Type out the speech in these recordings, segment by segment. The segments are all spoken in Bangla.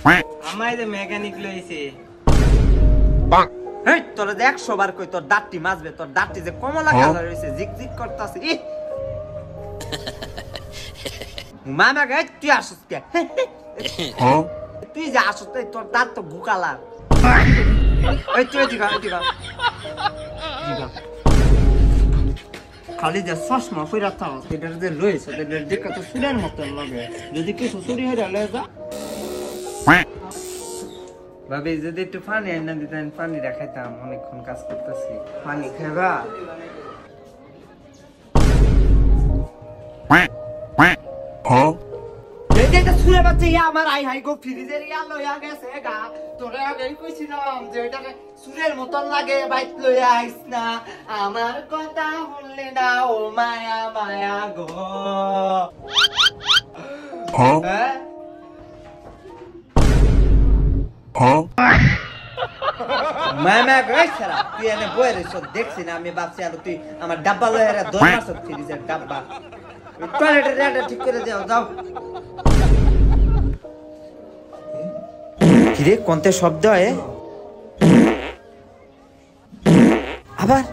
আমায় যে মেকানিক লইছে হেই তোরা দেখ সবার কই তোর দাঁতটি মাজবে তোর দাঁতটি যে কমলা কালার হইছে জিগজিগ করতেছে ই মামা গে তুই আসছ কে তুই যা আসছ তোর দাঁত তো গুকালা এই তুই দিগা খালি যে চশমা ফিরা থাও এটার যে লইছে এটার দেখে তো সুরের মতন লাগে যদি কিছু চুরি হয়ে গেলে যা ভাবি যদি একটু পানি এনে দিতেন পানি রাখাইতাম অনেকক্ষণ কাজ করতেছি পানি খাইবা সুরে বাচ্চা ইয়া আমার আই হাই গো ফ্রিজের ইয়া লইয়া গেছে গা তোরা আগেই কইছিলাম যে এটাকে সুরের মতন লাগে বাইক লইয়া আইস না আমার কথা শুনলি না ও মায়া মায়া গো হ্যাঁ মামা গইছরা তুই এনে বইরে সব দেখছিস না আমি ভাবছি আর তুই আমার ডাব্বা লইয়া দই মাছ ফ্রিজের ডাব্বা টয়লেটের রেটা ঠিক করে দাও যাও কিরে কোনতে শব্দ হয় আবার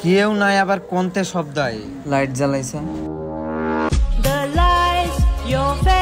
কেউ নাই আবার কোনতে শব্দ হয় light জ্বালাইছে The lights your face